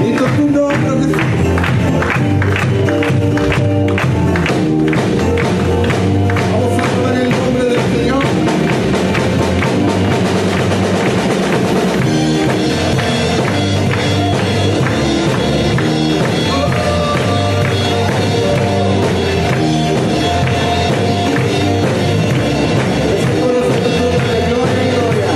Y todo el mundo, creo que sí. Vamos a tomar el nombre del Señor. Gloria, gloria.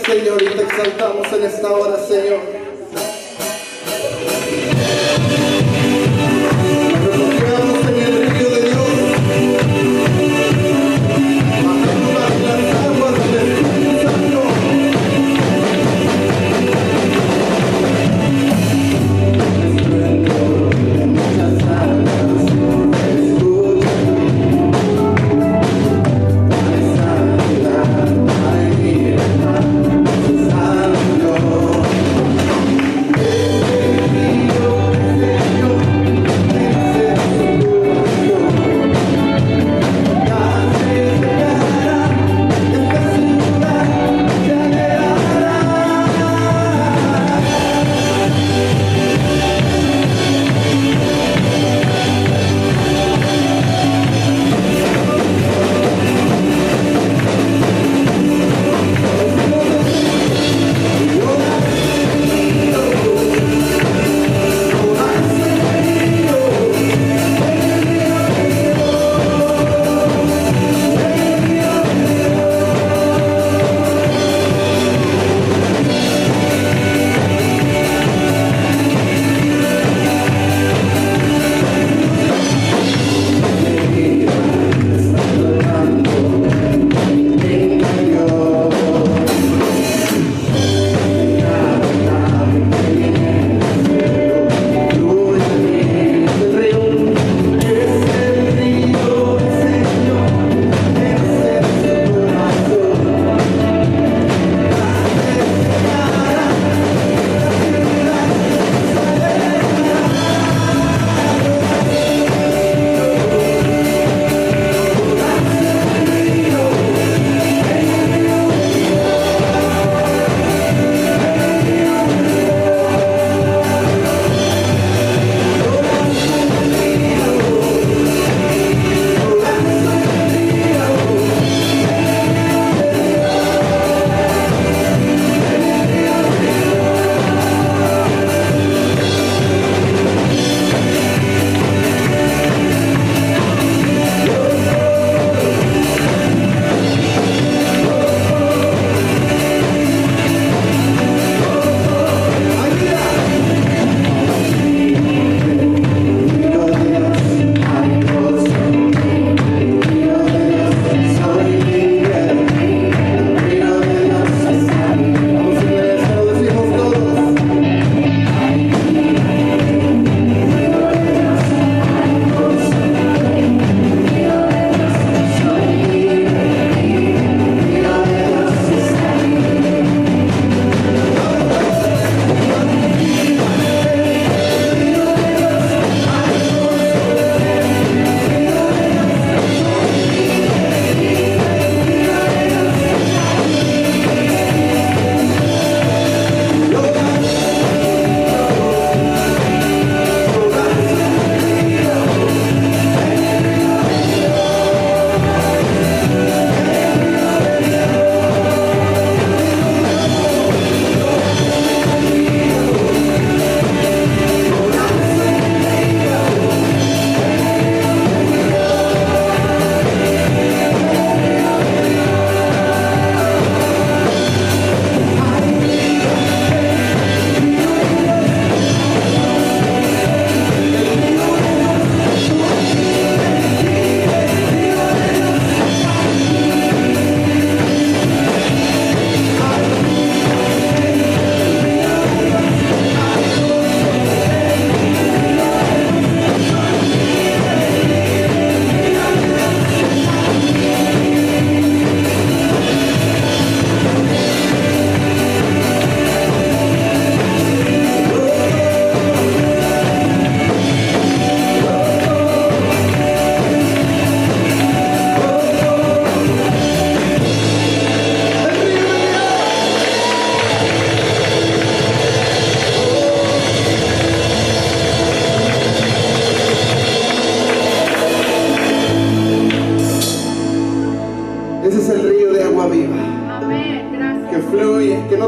Señor, y te exaltamos en esta hora, Señor. Nos refugiamos en el río de Dios, bajando las aguas del Espíritu Santo.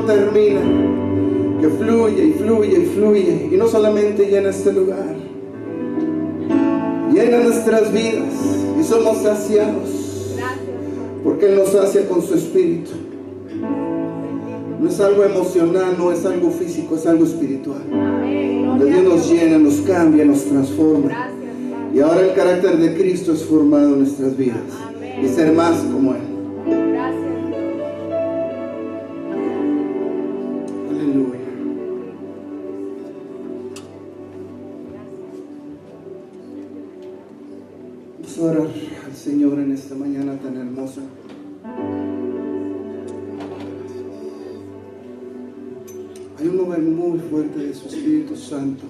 termina, que fluye y fluye y fluye, y no solamente llena este lugar, llena nuestras vidas y somos saciados, porque Él nos sacia con su Espíritu. No es algo emocional, no es algo físico, es algo espiritual. Amén. Donde Dios nos llena, nos cambia, nos transforma. Gracias, Y ahora el carácter de Cristo es formado en nuestras vidas. Amén. Y ser más como Él. Gracias, Aleluya. Vamos a orar al Señor en esta mañana tan hermosa. Hay un mover muy fuerte de su Espíritu Santo.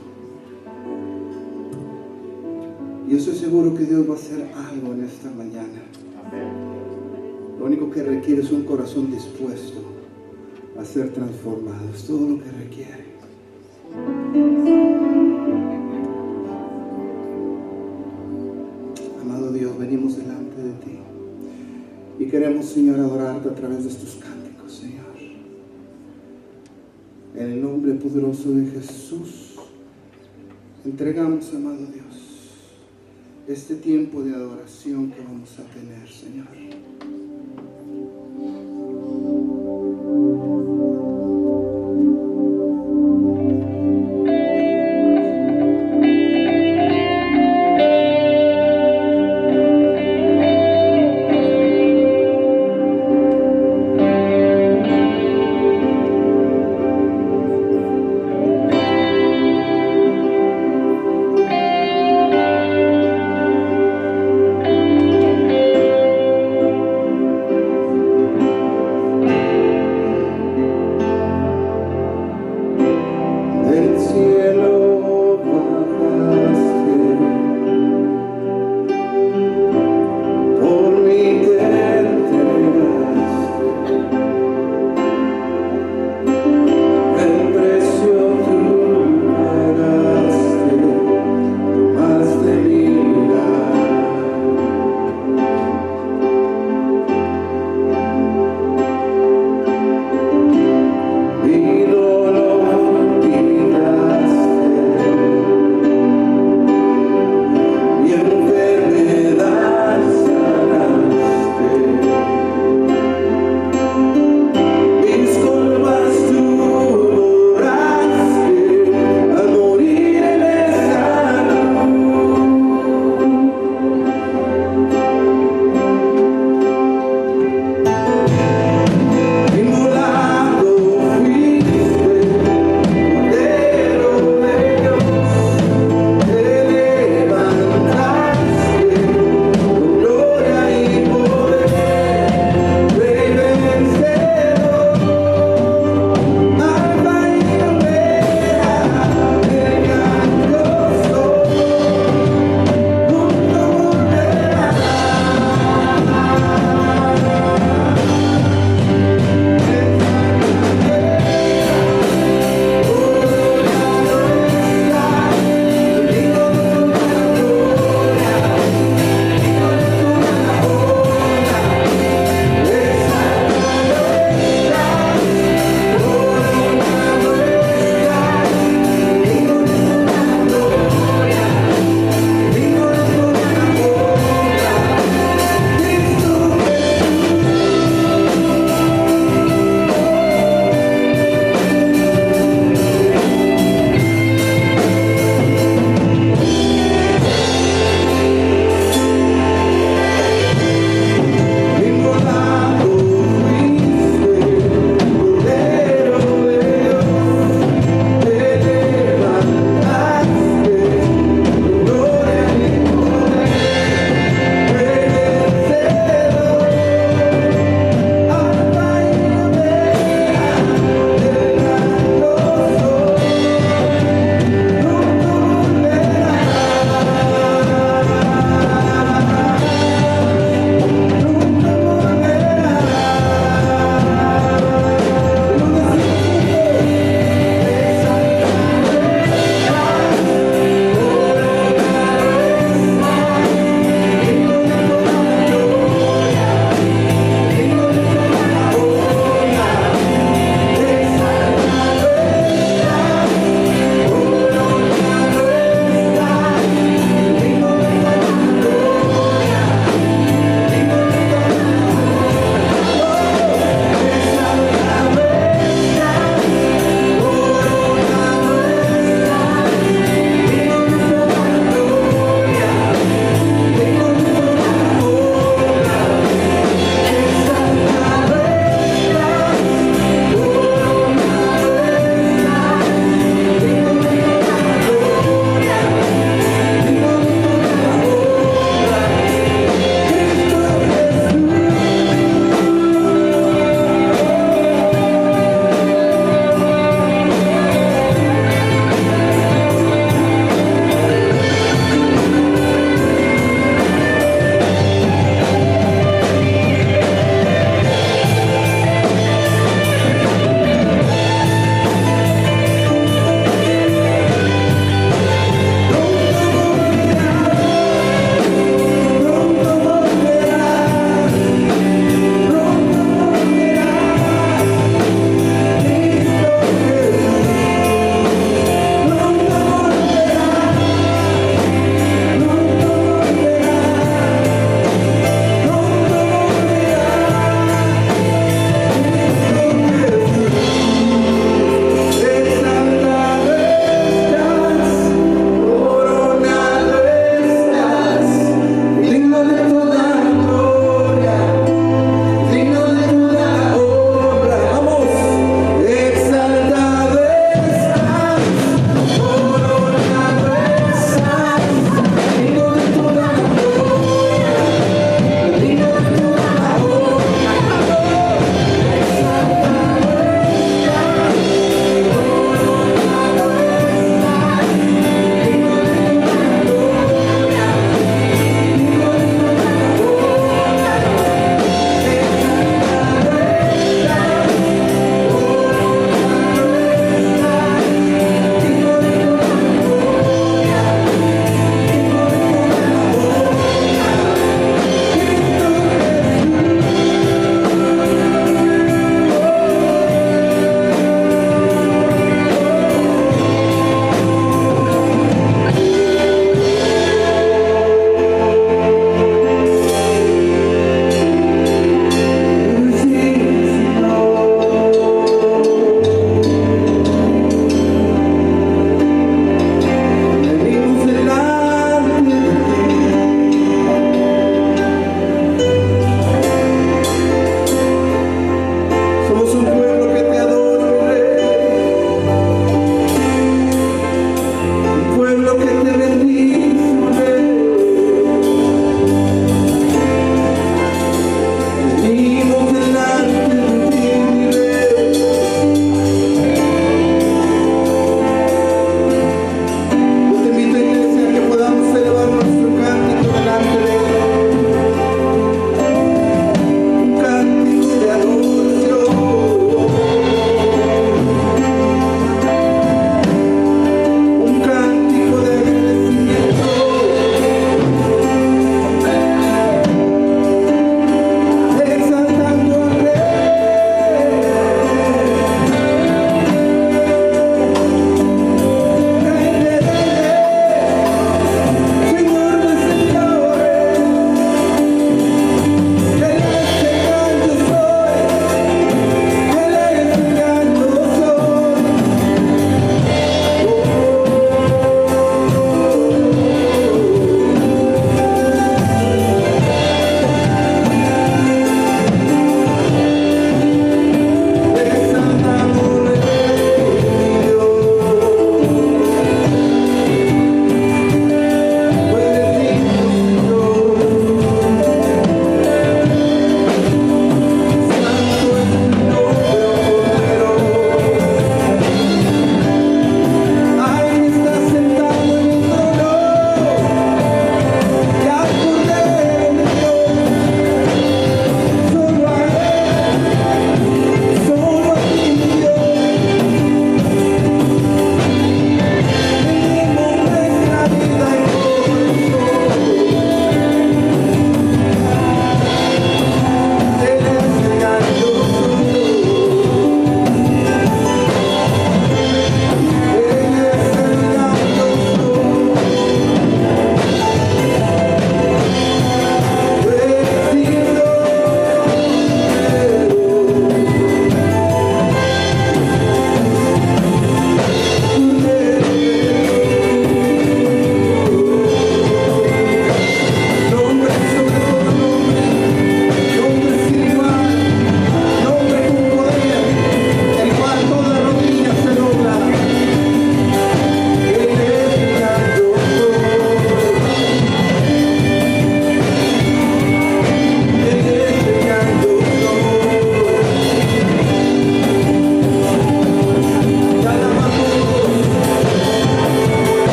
Y yo estoy seguro que Dios va a hacer algo en esta mañana. Lo único que requiere es un corazón dispuesto a ser transformado. Es todo lo que requiere. Amado Dios, venimos delante de ti. Y queremos, Señor, adorarte a través de estos cánticos, Señor. En el nombre poderoso de Jesús, entregamos, amado Dios, este tiempo de adoración que vamos a tener, Señor.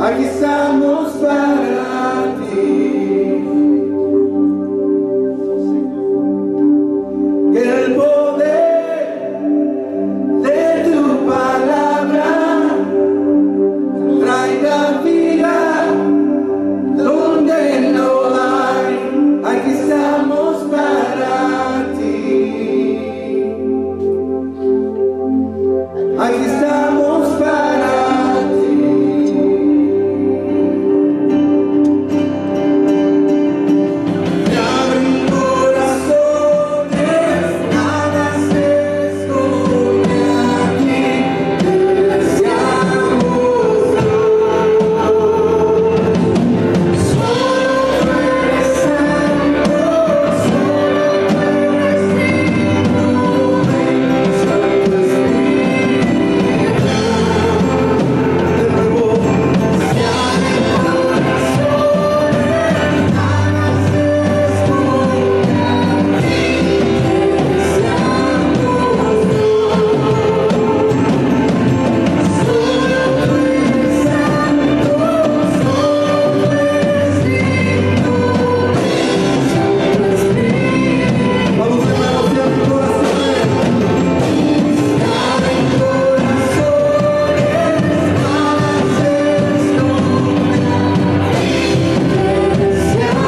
Aquí estamos para ti. Que el poder de tu palabra traiga vida donde no hay. Aquí estamos para ti. Aquí estamos para ti. Me abren corazones, nada se esconde aquí. Te deseamos solo tú eres santo, solo tú eres digno, ven, Santo Espíritu. De nuevo, se abren corazones, nada se esconde aquí. Te deseamos vamos de nuevo, se abren corazones. Se abren corazones, nada se esconde aquí. Te deseamos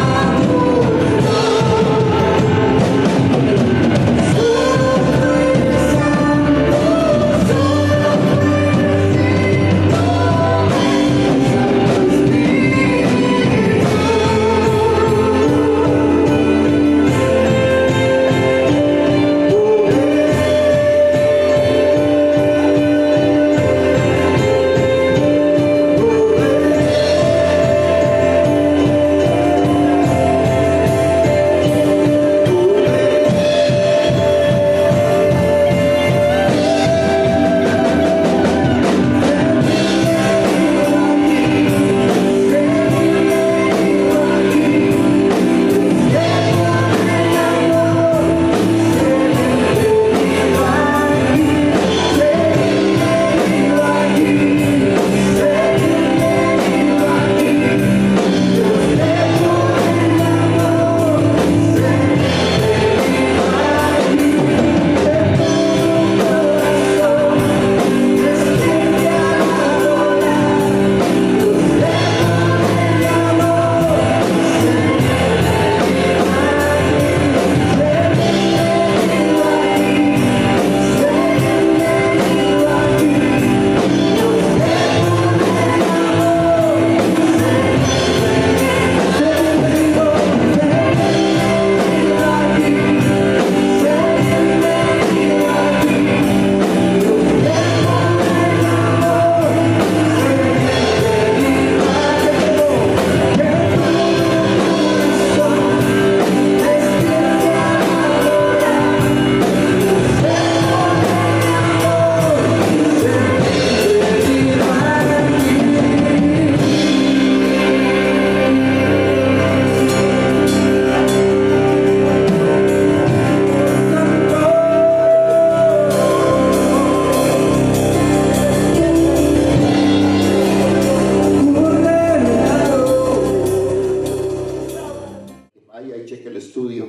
vaya y cheque el estudio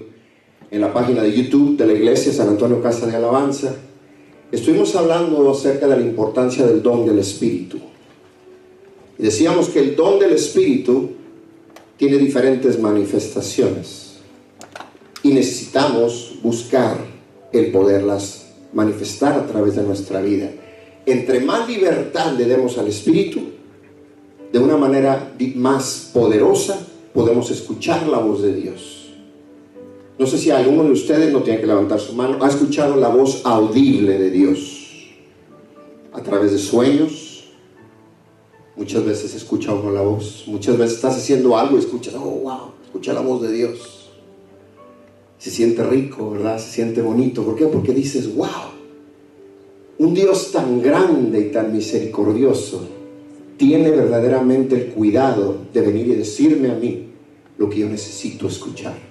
en la página de YouTube de la Iglesia San Antonio Casa de Alabanza. Estuvimos hablando acerca de la importancia del don del Espíritu. Y decíamos que el don del Espíritu tiene diferentes manifestaciones. Y necesitamos buscar el poderlas manifestar a través de nuestra vida. Entre más libertad le demos al Espíritu, de una manera más poderosa podemos escuchar la voz de Dios. No sé si alguno de ustedes, no tiene que levantar su mano, ha escuchado la voz audible de Dios a través de sueños. Muchas veces escucha uno la voz, muchas veces estás haciendo algo y escuchas, oh wow, escucha la voz de Dios. Se siente rico, ¿verdad? Se siente bonito. ¿Por qué? Porque dices, wow, un Dios tan grande y tan misericordioso tiene verdaderamente el cuidado de venir y decirme a mí lo que yo necesito escuchar.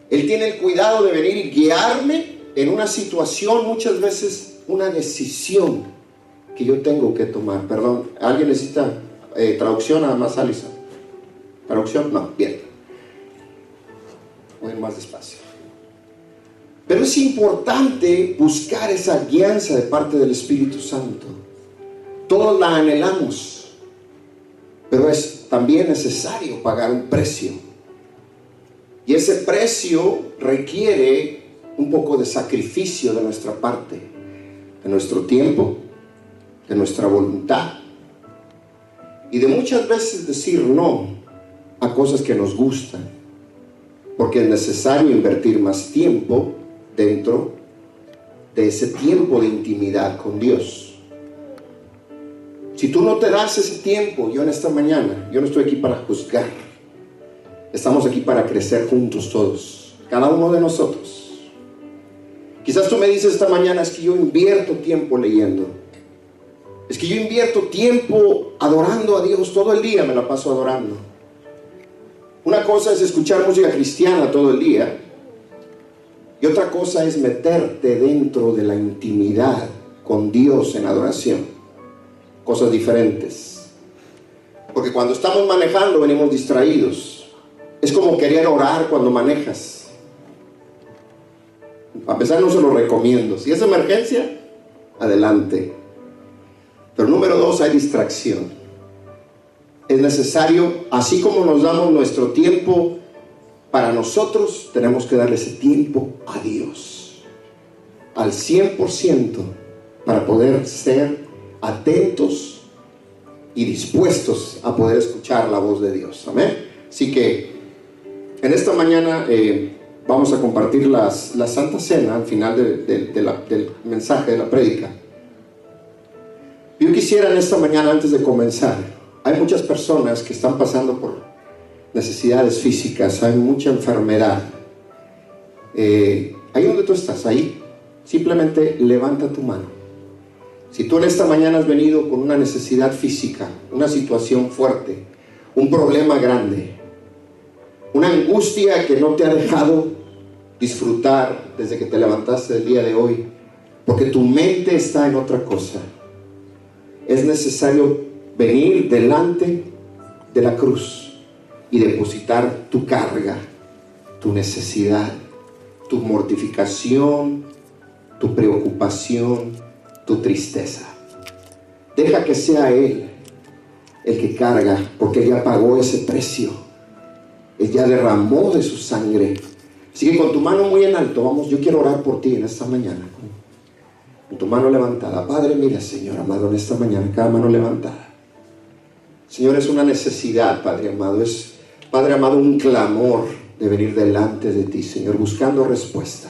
Él tiene el cuidado de venir y guiarme en una situación, muchas veces una decisión que yo tengo que tomar. Perdón, ¿alguien necesita traducción nada más, Alison. Traducción, no, bien. Voy más despacio. Pero es importante buscar esa guianza de parte del Espíritu Santo. Todos la anhelamos, pero es también necesario pagar un precio. Y ese precio requiere un poco de sacrificio de nuestra parte, de nuestro tiempo, de nuestra voluntad, y de muchas veces decir no a cosas que nos gustan, porque es necesario invertir más tiempo dentro de ese tiempo de intimidad con Dios. Si tú no te das ese tiempo, yo en esta mañana, yo no estoy aquí para juzgar, estamos aquí para crecer juntos todos, cada uno de nosotros. Quizás tú me dices esta mañana, es que yo invierto tiempo leyendo, es que yo invierto tiempo adorando a Dios, todo el día me la paso adorando. Una cosa es escuchar música cristiana todo el día, y otra cosa es meterte dentro de la intimidad con Dios en adoración. Cosas diferentes. Porque cuando estamos manejando venimos distraídos. Es como querer orar cuando manejas. A pesar, no se lo recomiendo. Si es emergencia, adelante. Pero número 2, hay distracción. Es necesario, así como nos damos nuestro tiempo para nosotros, tenemos que darle ese tiempo a Dios al 100% para poder ser atentos y dispuestos a poder escuchar la voz de Dios. Amén. Así que en esta mañana vamos a compartir la Santa Cena al final del mensaje de la prédica. Yo quisiera en esta mañana, antes de comenzar, hay muchas personas que están pasando por necesidades físicas, hay mucha enfermedad. Ahí donde tú estás, ahí, simplemente levanta tu mano. Si tú en esta mañana has venido con una necesidad física, una situación fuerte, un problema grande, una angustia que no te ha dejado disfrutar desde que te levantaste el día de hoy, porque tu mente está en otra cosa, es necesario venir delante de la cruz y depositar tu carga, tu necesidad, tu mortificación, tu preocupación, tu tristeza. Deja que sea Él el que carga, porque Él ya pagó ese precio. Él ya derramó de su sangre. Así que con tu mano muy en alto, vamos, yo quiero orar por ti en esta mañana. Con tu mano levantada. Padre, mira, Señor amado, en esta mañana, cada mano levantada. Señor, es una necesidad, Padre amado. Es, Padre amado, un clamor de venir delante de ti, Señor, buscando respuesta.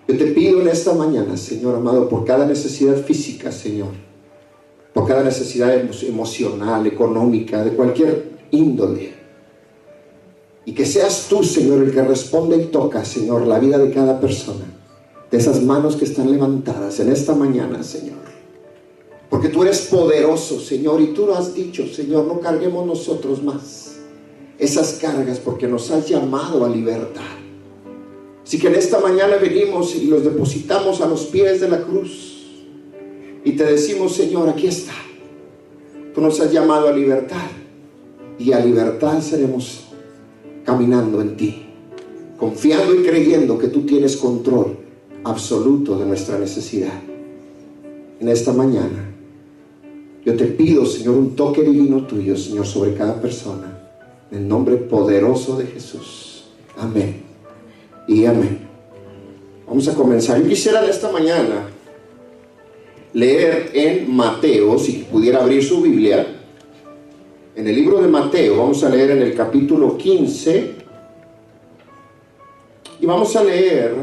Yo te pido en esta mañana, Señor amado, por cada necesidad física, Señor, por cada necesidad emocional, económica, de cualquier índole, y que seas tú, Señor, el que responde y toca, Señor, la vida de cada persona, de esas manos que están levantadas en esta mañana, Señor, porque tú eres poderoso, Señor, y tú lo has dicho, Señor, no carguemos nosotros más esas cargas, porque nos has llamado a libertad. Así que en esta mañana venimos y los depositamos a los pies de la cruz y te decimos, Señor, aquí está. Tú nos has llamado a libertad, y a libertad seremos caminando en ti, confiando y creyendo que tú tienes control absoluto de nuestra necesidad. En esta mañana yo te pido, Señor, un toque divino tuyo, Señor, sobre cada persona, en el nombre poderoso de Jesús. Amén y amén. Vamos a comenzar. Yo quisiera en esta mañana leer en Mateo, si pudiera abrir su Biblia, en el libro de Mateo. Vamos a leer en el capítulo 15 y vamos a leer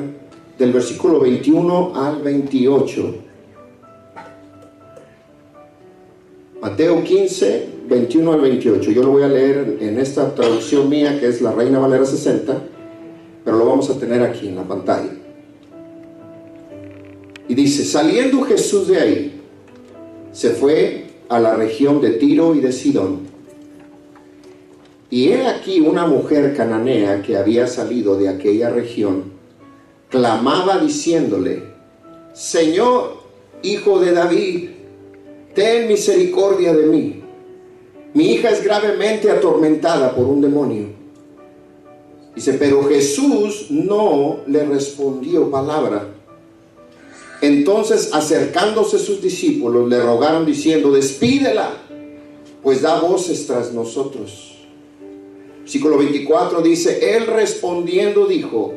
del versículo 21 al 28. Mateo 15, 21 al 28. Yo lo voy a leer en esta traducción mía, que es la Reina Valera 60, pero lo vamos a tener aquí en la pantalla. Y dice: saliendo Jesús de ahí, se fue a la región de Tiro y de Sidón. Y he aquí una mujer cananea que había salido de aquella región, clamaba diciéndole: Señor, Hijo de David, ten misericordia de mí. mi hija es gravemente atormentada por un demonio. Dice, pero Jesús no le respondió palabra. Entonces, acercándose sus discípulos, le rogaron diciendo, despídela, pues da voces tras nosotros. Versículo 24 dice, él respondiendo dijo,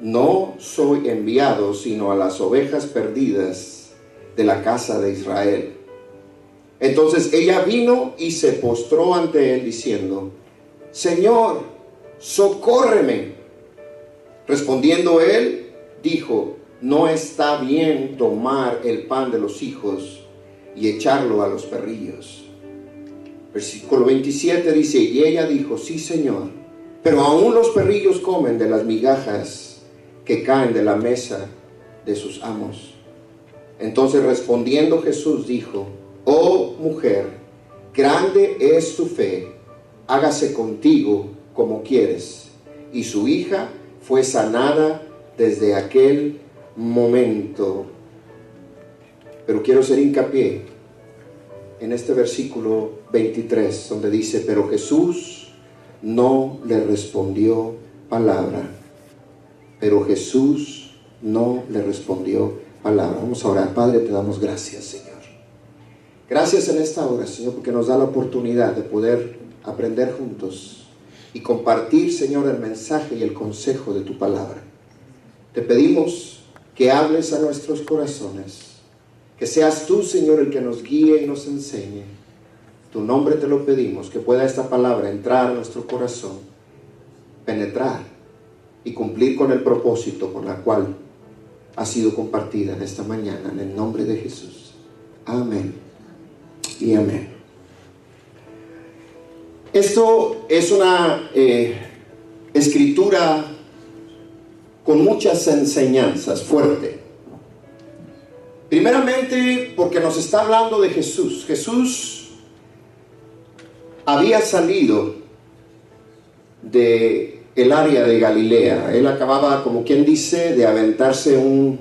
no soy enviado sino a las ovejas perdidas de la casa de Israel. Entonces ella vino y se postró ante él diciendo, Señor, socórreme. Respondiendo él, dijo, no está bien tomar el pan de los hijos y echarlo a los perrillos. Versículo 27 dice, y ella dijo, sí, Señor, pero aún los perrillos comen de las migajas que caen de la mesa de sus amos. Entonces respondiendo Jesús dijo, oh mujer, grande es tu fe, hágase contigo como quieres. Y su hija fue sanada desde aquel momento. Pero quiero hacer hincapié en este versículo 23, donde dice, pero Jesús no le respondió palabra. Pero Jesús no le respondió palabra. Vamos a orar. Padre, te damos gracias, Señor. Gracias en esta hora, Señor, porque nos da la oportunidad de poder aprender juntos y compartir, Señor, el mensaje y el consejo de tu palabra. Te pedimos que hables a nuestros corazones, que seas tú, Señor, el que nos guíe y nos enseñe. Tu nombre te lo pedimos, que pueda esta palabra entrar a nuestro corazón, penetrar y cumplir con el propósito por la cual ha sido compartida en esta mañana, en el nombre de Jesús. Amén y amén. Esto es una escritura con muchas enseñanzas, fuerte. Primeramente porque nos está hablando de Jesús. Jesús había salido del área de Galilea. Él acababa, como quien dice, de aventarse un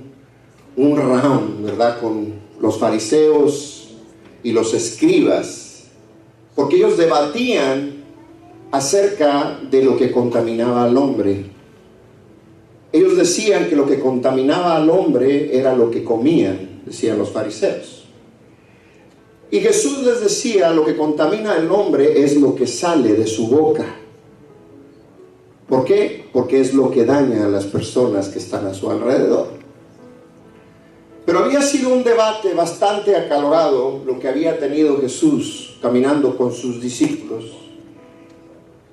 round, ¿verdad?, con los fariseos y los escribas, porque ellos debatían acerca de lo que contaminaba al hombre. Ellos decían que lo que contaminaba al hombre era lo que comían, decían los fariseos. Y Jesús les decía, lo que contamina al hombre es lo que sale de su boca. ¿Por qué? Porque es lo que daña a las personas que están a su alrededor. Pero había sido un debate bastante acalorado lo que había tenido Jesús caminando con sus discípulos,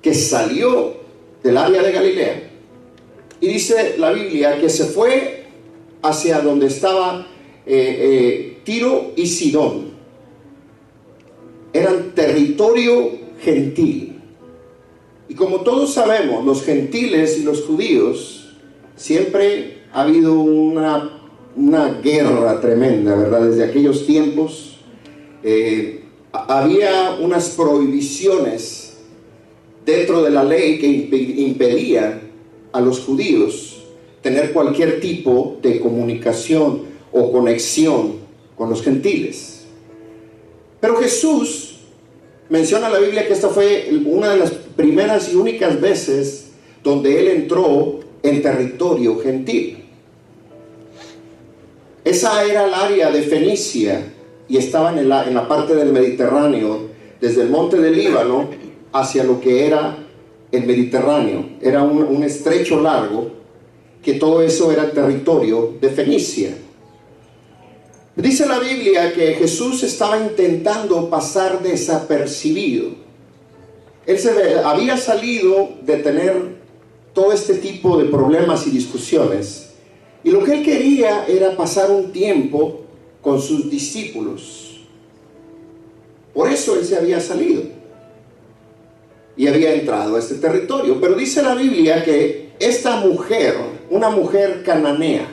que salió del área de Galilea. Y dice la Biblia que se fue hacia donde estaba Tiro y Sidón. Eran territorio gentil. Y como todos sabemos, los gentiles y los judíos, siempre ha habido una guerra tremenda, ¿verdad? Desde aquellos tiempos había unas prohibiciones dentro de la ley que impedían a los judíos tener cualquier tipo de comunicación o conexión con los gentiles. Pero Jesús menciona en la Biblia que esta fue una de las primeras y únicas veces donde Él entró en territorio gentil. Esa era el área de Fenicia y estaba en la parte del Mediterráneo, desde el monte del Líbano hacia lo que era el Mediterráneo. Era un estrecho largo, que todo eso era territorio de Fenicia. Dice la Biblia que Jesús estaba intentando pasar desapercibido. Él había salido de tener todo este tipo de problemas y discusiones, y lo que él quería era pasar un tiempo con sus discípulos. Por eso él se había salido y había entrado a este territorio. Pero dice la Biblia que esta mujer, una mujer cananea,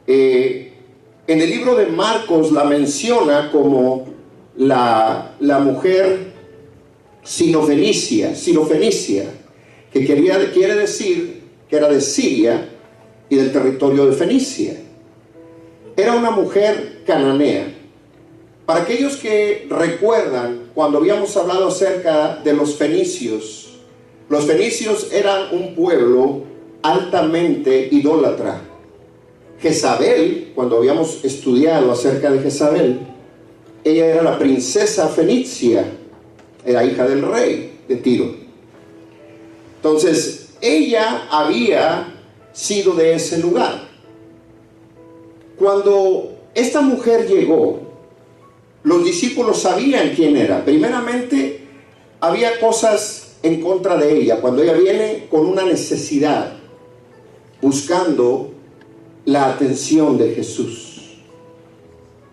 en el libro de Marcos la menciona como la mujer sinofenicia, que quiere decir que era de Siria y del territorio de Fenicia. Era una mujer cananea. Para aquellos que recuerdan, cuando habíamos hablado acerca de los fenicios eran un pueblo altamente idólatra. Jezabel, cuando habíamos estudiado acerca de Jezabel, ella era la princesa fenicia, era hija del rey de Tiro. Entonces, ella había sido de ese lugar. Cuando esta mujer llegó, los discípulos sabían quién era. Primeramente, había cosas en contra de ella. Cuando ella viene con una necesidad, buscando la atención de Jesús.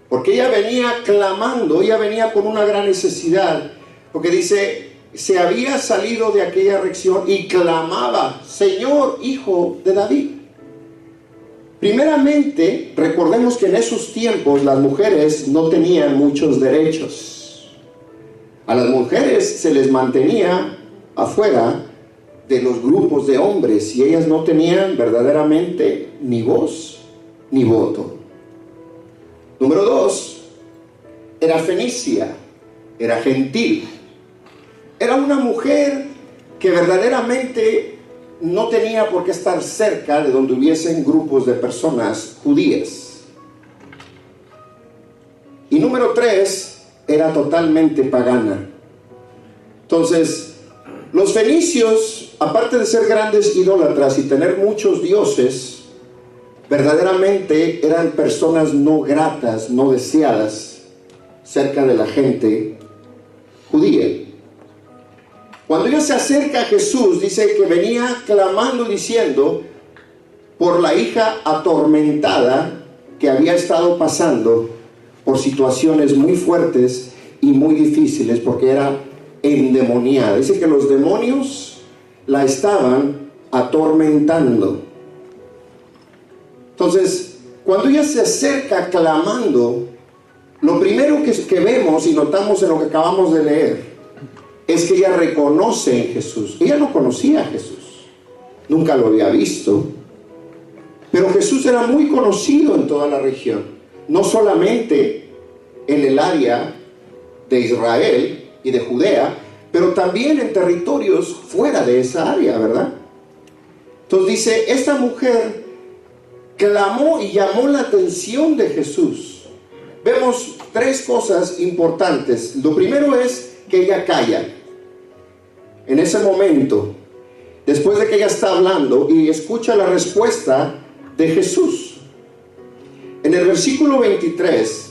Porque ella venía clamando, ella venía con una gran necesidad. Porque dice, se había salido de aquella región y clamaba, Señor, Hijo de David. Primeramente, recordemos que en esos tiempos las mujeres no tenían muchos derechos. A las mujeres se les mantenía afuera de los grupos de hombres y ellas no tenían verdaderamente ni voz ni voto. Número 2, era fenicia, era gentil. Era una mujer que verdaderamente no tenía por qué estar cerca de donde hubiesen grupos de personas judías. Y número 3, era totalmente pagana. Entonces, los fenicios, aparte de ser grandes idólatras y tener muchos dioses, verdaderamente eran personas no gratas, no deseadas cerca de la gente judía. Cuando ella se acerca a Jesús, dice que venía clamando y diciendo por la hija atormentada que había estado pasando por situaciones muy fuertes y muy difíciles, porque era endemoniada. Dice que los demonios la estaban atormentando. Entonces, cuando ella se acerca clamando, lo primero que vemos y notamos en lo que acabamos de leer es que ella reconoce en Jesús. Ella no conocía a Jesús, nunca lo había visto, pero Jesús era muy conocido en toda la región, no solamente en el área de Israel y de Judea, pero también en territorios fuera de esa área, ¿verdad? Entonces dice, esta mujer clamó y llamó la atención de Jesús. Vemos 3 cosas importantes. Lo primero es que ella calla. En ese momento, después de que ella está hablando y escucha la respuesta de Jesús. En el versículo 23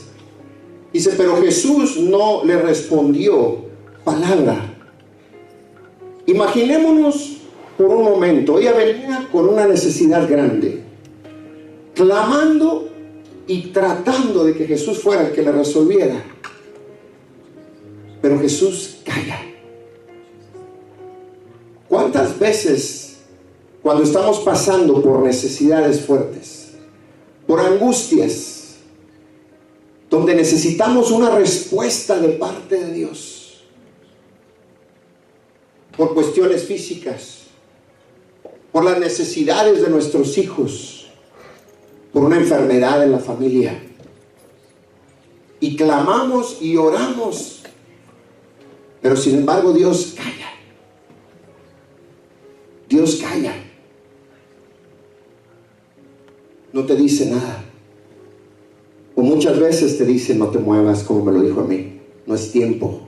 dice, pero Jesús no le respondió palabra. Imaginémonos por un momento, ella venía con una necesidad grande, clamando y tratando de que Jesús fuera el que le resolviera. Pero Jesús calla. ¿Cuántas veces cuando estamos pasando por necesidades fuertes, por angustias, donde necesitamos una respuesta de parte de Dios, por cuestiones físicas, por las necesidades de nuestros hijos, por una enfermedad en la familia, y clamamos y oramos, pero sin embargo Dios calla? Dios calla, no te dice nada, o muchas veces te dice, no te muevas, como me lo dijo a mí, no es tiempo.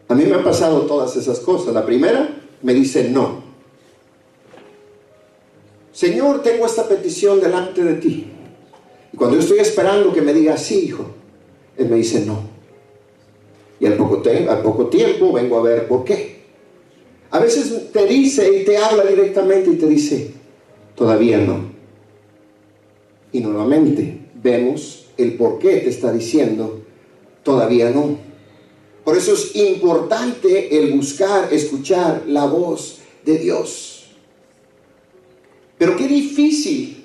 A mí me han pasado todas esas cosas. La primera, me dice no. Señor, tengo esta petición delante de ti. Y cuando yo estoy esperando que me diga sí, hijo, Él me dice no. Y al poco tiempo vengo a ver por qué. A veces te dice y te habla directamente y te dice, todavía no. Y nuevamente vemos el por qué te está diciendo, todavía no. Por eso es importante el buscar, escuchar la voz de Dios. Pero qué difícil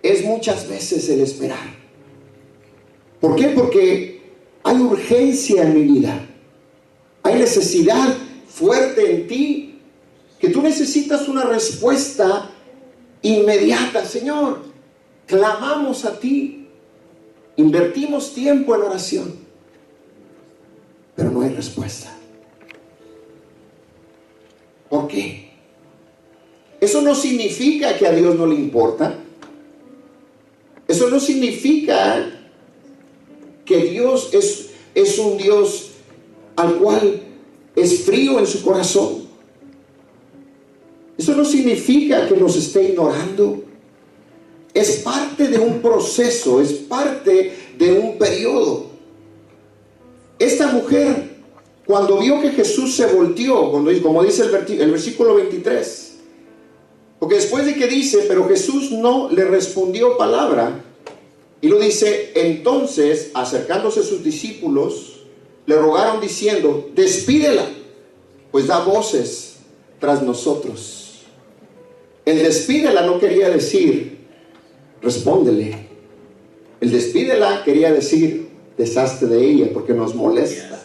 es muchas veces el esperar. ¿Por qué? Porque hay urgencia en mi vida. Hay necesidad fuerte en ti, que tú necesitas una respuesta inmediata. Señor, clamamos a ti. Invertimos tiempo en oración, pero no hay respuesta. ¿Por qué? Eso no significa que a Dios no le importa. Eso no significa que Dios es un Dios al cual es frío en su corazón. Eso no significa que nos esté ignorando. Es parte de un proceso, es parte de un periodo. Esta mujer, cuando vio que Jesús se volteó, como dice el versículo 23, porque después de que dice, pero Jesús no le respondió palabra, y lo dice, entonces, acercándose a sus discípulos, le rogaron diciendo, despídela, pues da voces tras nosotros. El despídela no quería decir, respóndele. El despídela quería decir, deshazte de ella, porque nos molesta.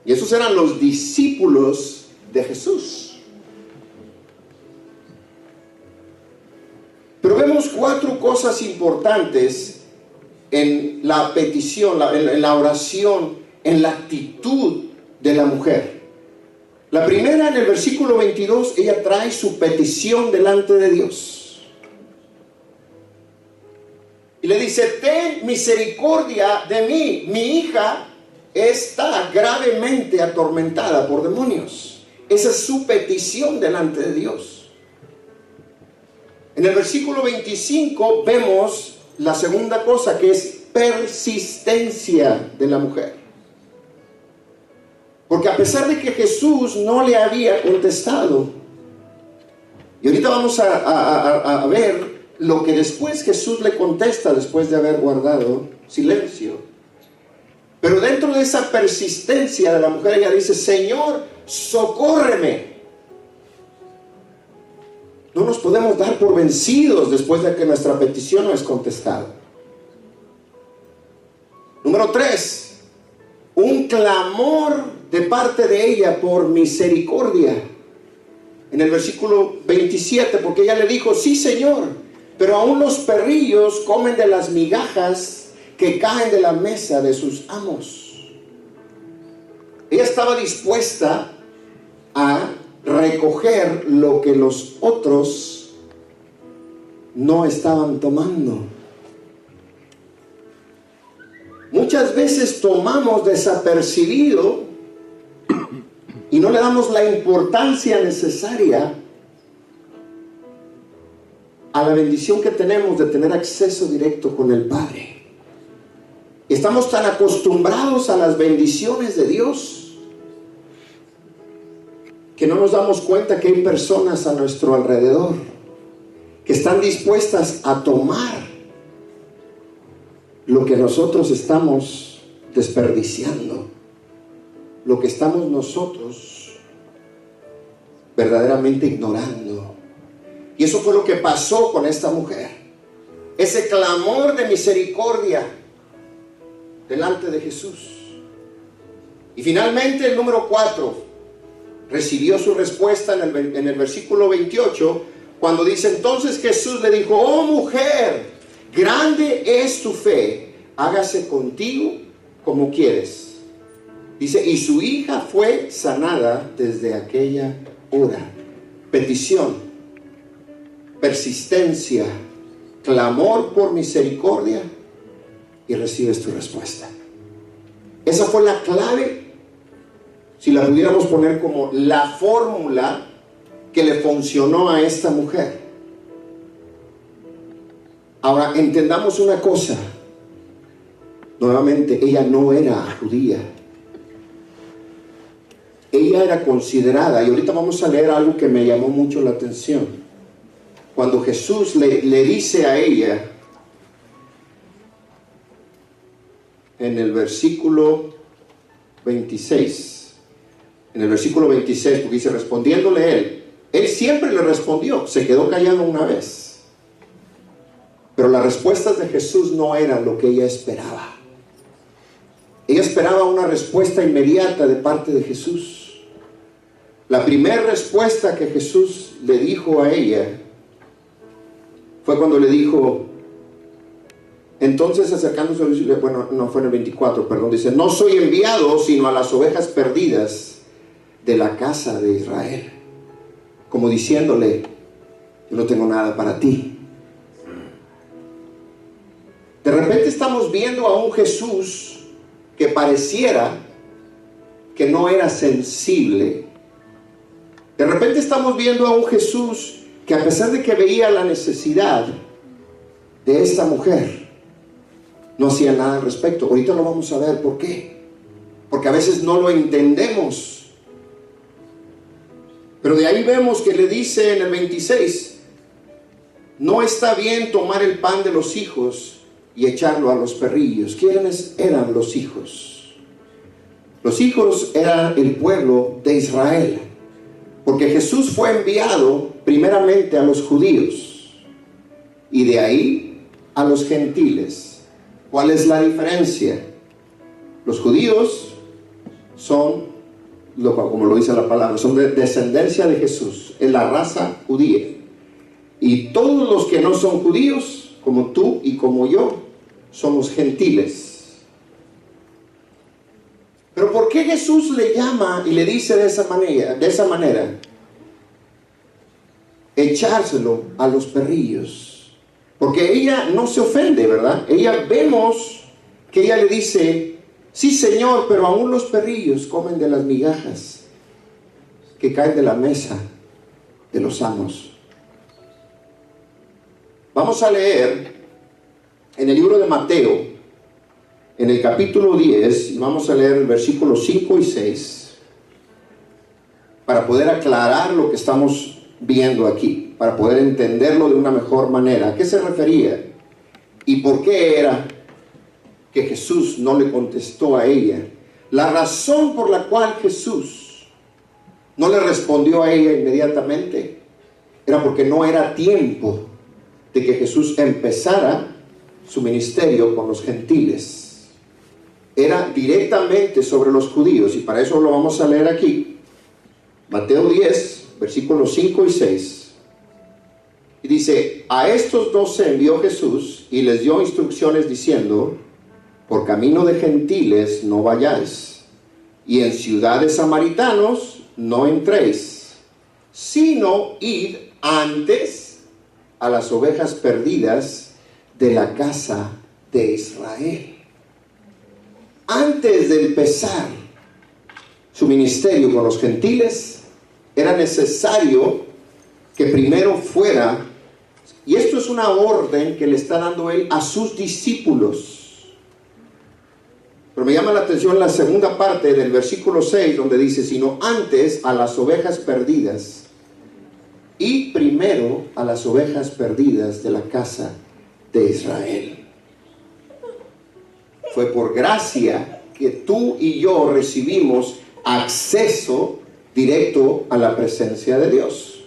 Y esos eran los discípulos de Jesús. Pero vemos 4 cosas importantes en la petición, en la oración, en la actitud de la mujer. La primera, en el versículo 22, ella trae su petición delante de Dios. Y le dice, ten misericordia de mí, mi hija está gravemente atormentada por demonios. Esa es su petición delante de Dios. En el versículo 25 vemos la segunda cosa, que es persistencia de la mujer. Porque a pesar de que Jesús no le había contestado, y ahorita vamos a ver lo que después Jesús le contesta después de haber guardado silencio. Pero dentro de esa persistencia de la mujer, ella dice, Señor, socórreme. No nos podemos dar por vencidos después de que nuestra petición no es contestada. Número 3, un clamor de parte de ella por misericordia. En el versículo 27, porque ella le dijo, sí, Señor, pero aún los perrillos comen de las migajas que caen de la mesa de sus amos. Ella estaba dispuesta a recoger lo que los otros no estaban tomando. Muchas veces tomamos desapercibido y no le damos la importancia necesaria a la bendición que tenemos de tener acceso directo con el Padre. Estamos tan acostumbrados a las bendiciones de Dios que no nos damos cuenta que hay personas a nuestro alrededor que están dispuestas a tomar lo que nosotros estamos desperdiciando, lo que estamos nosotros verdaderamente ignorando. Y eso fue lo que pasó con esta mujer. Ese clamor de misericordia delante de Jesús. Y finalmente el número 4 recibió su respuesta en el versículo 28, cuando dice, entonces Jesús le dijo, oh mujer, grande es tu fe, hágase contigo como quieres. Dice, y su hija fue sanada desde aquella hora. Petición, persistencia, clamor por misericordia, y recibes tu respuesta. Esa fue la clave, si la pudiéramos poner como la fórmula que le funcionó a esta mujer. Ahora entendamos una cosa. Nuevamente, ella no era judía. Ella era considerada, y ahorita vamos a leer algo que me llamó mucho la atención. Cuando Jesús le dice a ella, en el versículo 26, porque dice, respondiéndole él siempre le respondió, se quedó callado una vez. Pero las respuestas de Jesús no eran lo que ella esperaba. Ella esperaba una respuesta inmediata de parte de Jesús. La primera respuesta que Jesús le dijo a ella fue cuando le dijo, Entonces acercándose, bueno, no fue en el 24, perdón, dice, no soy enviado sino a las ovejas perdidas de la casa de Israel. Como diciéndole, yo no tengo nada para ti. De repente estamos viendo a un Jesús que pareciera que no era sensible. De repente estamos viendo a un Jesús que, a pesar de que veía la necesidad de esta mujer, no hacía nada al respecto. Ahorita lo vamos a ver por qué. Porque a veces no lo entendemos. Pero de ahí vemos que le dice en el 26, no está bien tomar el pan de los hijos y echarlo a los perrillos. ¿Quiénes eran los hijos? Los hijos eran el pueblo de Israel, porque Jesús fue enviado primeramente a los judíos y de ahí a los gentiles. ¿Cuál es la diferencia? Los judíos son, como lo dice la palabra, son de descendencia de Jesús, en la raza judía. Y todos los que no son judíos, como tú y como yo, somos gentiles. Pero ¿por qué Jesús le llama y le dice de esa manera? Echárselo a los perrillos. Porque ella no se ofende, ¿verdad? Ella vemos que ella le dice, sí Señor, pero aún los perrillos comen de las migajas que caen de la mesa de los amos. Vamos a leer en el libro de Mateo, en el capítulo 10, y vamos a leer el versículo 5 y 6, para poder aclarar lo que estamos viendo aquí, para poder entenderlo de una mejor manera. ¿A qué se refería? ¿Y por qué era que Jesús no le contestó a ella? La razón por la cual Jesús no le respondió a ella inmediatamente era porque no era tiempo de que Jesús empezara su ministerio con los gentiles. Era directamente sobre los judíos, y para eso lo vamos a leer aquí. Mateo 10, versículos 5 y 6. Y dice, a estos 12 envió Jesús y les dio instrucciones diciendo, por camino de gentiles no vayáis, y en ciudades samaritanos no entréis, sino id antes a las ovejas perdidas de la casa de Israel. Antes de empezar su ministerio con los gentiles, era necesario que primero fuera, y esto es una orden que le está dando él a sus discípulos. Pero me llama la atención la segunda parte del versículo 6, donde dice, sino antes a las ovejas perdidas, y primero a las ovejas perdidas de la casa de Israel. Fue por gracia que tú y yo recibimos acceso directo a la presencia de Dios.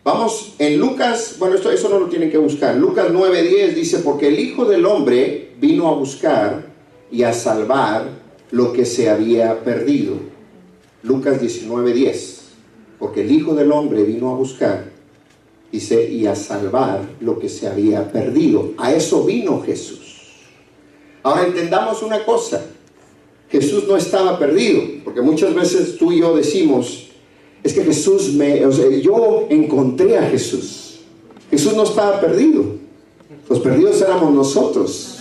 Vamos en Lucas, bueno, eso no lo tienen que buscar. Lucas 9:10 dice, porque el Hijo del Hombre vino a buscar y a salvar lo que se había perdido. Lucas 19:10. Porque el Hijo del Hombre vino a buscar, dice, y a salvar lo que se había perdido. A eso vino Jesús. Ahora entendamos una cosa. Jesús no estaba perdido, porque muchas veces tú y yo decimos, es que yo encontré a Jesús. Jesús no estaba perdido. Los perdidos éramos nosotros.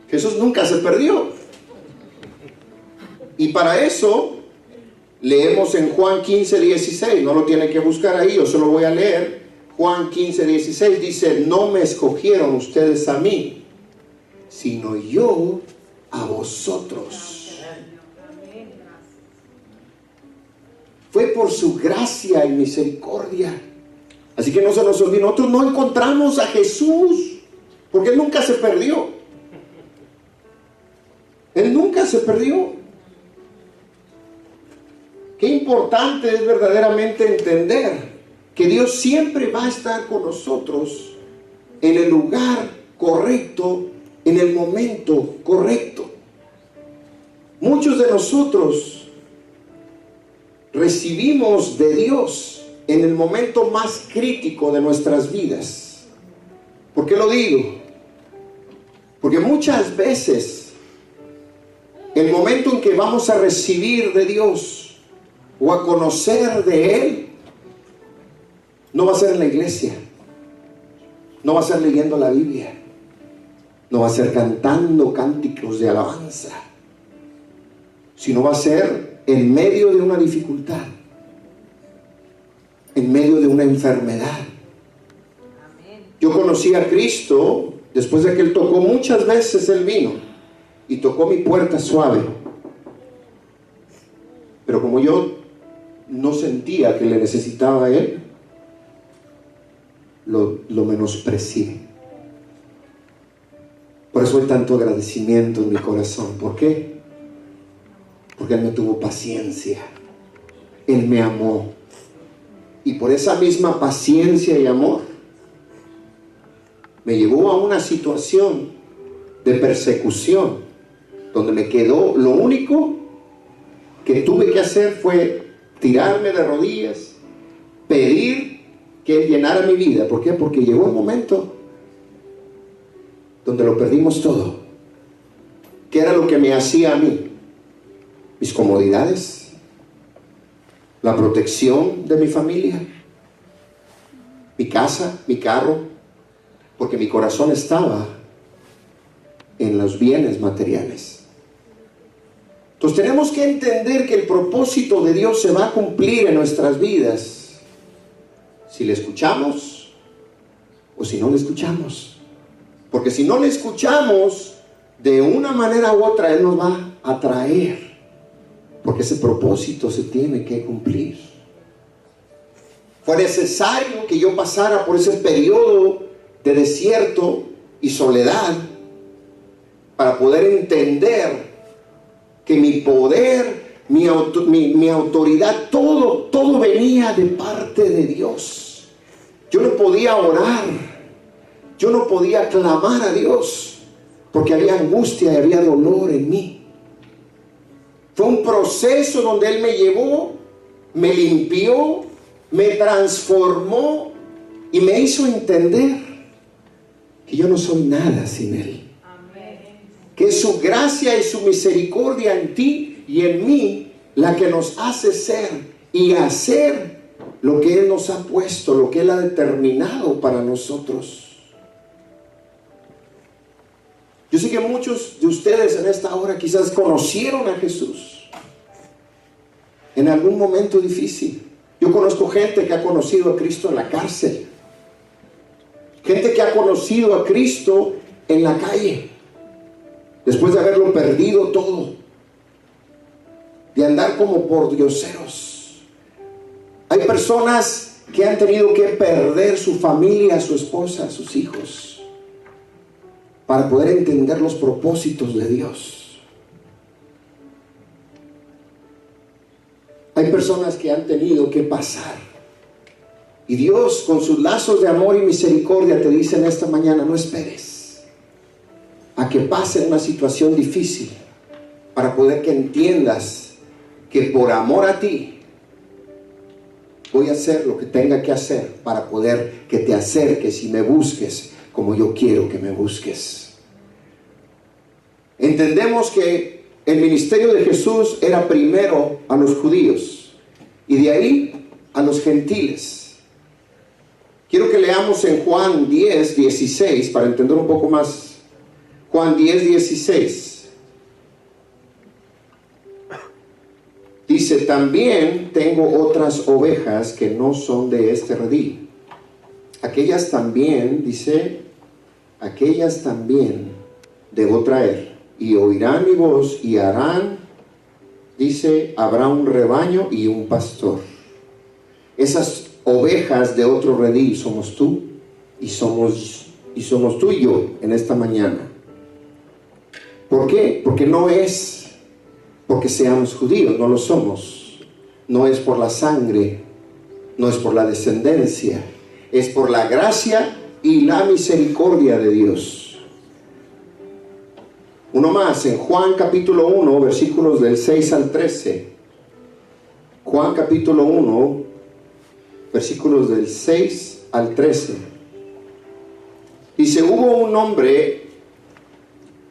Jesús nunca se perdió. Y para eso leemos en Juan 15:16, no lo tienen que buscar ahí, yo solo voy a leer. Juan 15:16 dice, no me escogieron ustedes a mí, sino yo a vosotros. Fue por su gracia y misericordia. Así que no se nos olvide, nosotros no encontramos a Jesús, porque Él nunca se perdió. Él nunca se perdió. Qué importante es verdaderamente entender que Dios siempre va a estar con nosotros en el lugar correcto, en el momento correcto. Muchos de nosotros recibimos de Dios en el momento más crítico de nuestras vidas. ¿Por qué lo digo? Porque muchas veces el momento en que vamos a recibir de Dios o a conocer de Él no va a ser en la iglesia, no va a ser leyendo la Biblia, no va a ser cantando cánticos de alabanza, sino va a ser en medio de una dificultad, en medio de una enfermedad. Yo conocí a Cristo después de que Él tocó muchas veces, Él vino y tocó mi puerta suave, pero como yo no sentía que le necesitaba a Él, lo menosprecié. Por eso hay tanto agradecimiento en mi corazón. ¿Por qué? Porque Él me tuvo paciencia, Él me amó, y por esa misma paciencia y amor me llevó a una situación de persecución donde me quedó, lo único que tuve que hacer fue tirarme de rodillas, pedir que Él llenara mi vida. ¿Por qué? Porque llegó un momento donde lo perdimos todo. ¿Qué era lo que me hacía a mí? Mis comodidades, la protección de mi familia, mi casa, mi carro, porque mi corazón estaba en los bienes materiales. Entonces tenemos que entender que el propósito de Dios se va a cumplir en nuestras vidas si le escuchamos o si no le escuchamos. Porque si no le escuchamos, de una manera u otra Él nos va a atraer, porque ese propósito se tiene que cumplir. Fue necesario que yo pasara por ese periodo de desierto y soledad para poder entender que mi poder, mi autoridad, todo venía de parte de Dios. Yo no podía orar, yo no podía clamar a Dios, porque había angustia y había dolor en mí. Fue un proceso donde Él me llevó, me limpió, me transformó y me hizo entender que yo no soy nada sin Él. Que es su gracia y su misericordia en ti y en mí la que nos hace ser y hacer lo que Él nos ha puesto, lo que Él ha determinado para nosotros. Yo sé que muchos de ustedes en esta hora quizás conocieron a Jesús en algún momento difícil. Yo conozco gente que ha conocido a Cristo en la cárcel, gente que ha conocido a Cristo en la calle, después de haberlo perdido todo, de andar como por dioseros. Hay personas que han tenido que perder su familia, su esposa, sus hijos, para poder entender los propósitos de Dios. Hay personas que han tenido que pasar, y Dios, con sus lazos de amor y misericordia, te dice en esta mañana: no esperes a que pase una situación difícil para poder que entiendas que por amor a ti voy a hacer lo que tenga que hacer para poder que te acerques y me busques como yo quiero que me busques. Entendemos que el ministerio de Jesús era primero a los judíos y de ahí a los gentiles. Quiero que leamos en Juan 10, 16 para entender un poco más. Juan 10, 16. Dice: también tengo otras ovejas que no son de este redil. Aquellas también, dice, aquellas también debo traer, y oirán mi voz y harán, dice, habrá un rebaño y un pastor. Esas ovejas de otro redil somos tú y somos tú y yo en esta mañana. ¿Por qué? Porque no es porque seamos judíos, no lo somos. No es por la sangre, no es por la descendencia, es por la gracia y la misericordia de Dios. Uno más, en Juan capítulo 1, versículos del 6 al 13. Juan capítulo 1, versículos del 6 al 13. Dice, hubo un hombre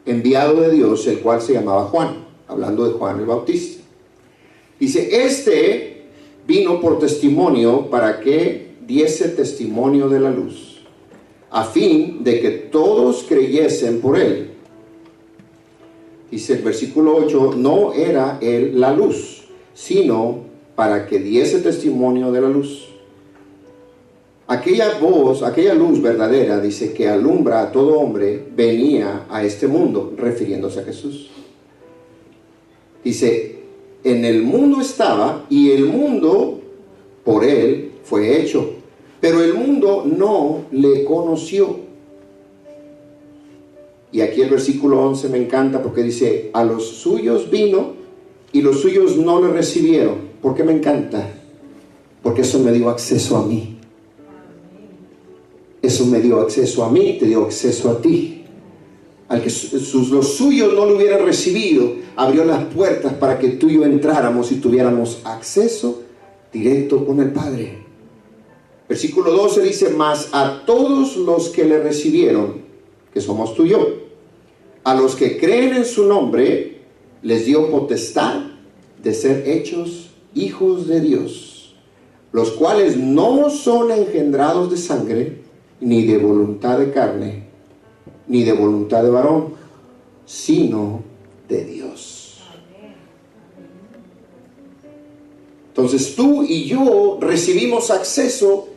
enviado de Dios, el cual se llamaba Juan, hablando de Juan el Bautista. Dice, este vino por testimonio para que diese testimonio de la luz, a fin de que todos creyesen por él. Dice el versículo 8, no era él la luz, sino para que diese testimonio de la luz. Aquella voz, aquella luz verdadera, dice, que alumbra a todo hombre, venía a este mundo, refiriéndose a Jesús. Dice, en el mundo estaba, y el mundo por él fue hecho, pero el mundo no le conoció. Y aquí el versículo 11 me encanta porque dice, a los suyos vino y los suyos no le recibieron. ¿Por qué me encanta? Porque eso me dio acceso a mí. Eso me dio acceso a mí, te dio acceso a ti. Al que los suyos no lo hubieran recibido, abrió las puertas para que tú y yo entráramos y tuviéramos acceso directo con el Padre. Versículo 12 dice, mas a todos los que le recibieron, que somos tú y yo, a los que creen en su nombre, les dio potestad de ser hechos hijos de Dios, los cuales no son engendrados de sangre, ni de voluntad de carne, ni de voluntad de varón, sino de Dios. Entonces tú y yo recibimos acceso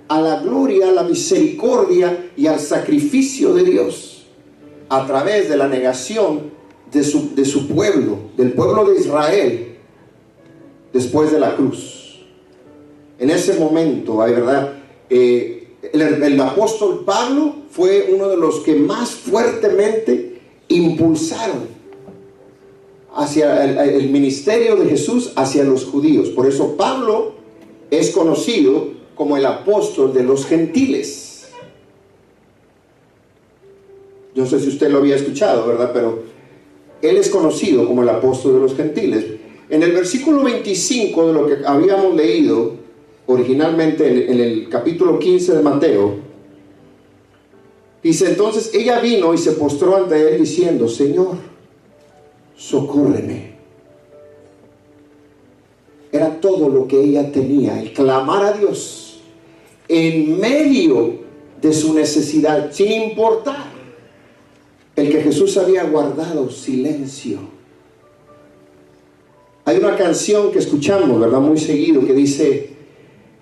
a la gloria, a la misericordia y al sacrificio de Dios a través de la negación de su pueblo, del pueblo de Israel, después de la cruz. En ese momento, hay verdad, el apóstol Pablo fue uno de los que más fuertemente impulsaron hacia el ministerio de Jesús hacia los judíos. Por eso Pablo es conocido como el apóstol de los gentiles. Yo no sé si usted lo había escuchado, ¿verdad? Pero él es conocido como el apóstol de los gentiles. En el versículo 25 de lo que habíamos leído originalmente en el capítulo 15 de Mateo, dice, entonces ella vino y se postró ante él diciendo, Señor, socórreme. Era todo lo que ella tenía, el clamar a Dios en medio de su necesidad, sin importar el que Jesús había guardado silencio. Hay una canción que escuchamos, ¿verdad?, muy seguido, que dice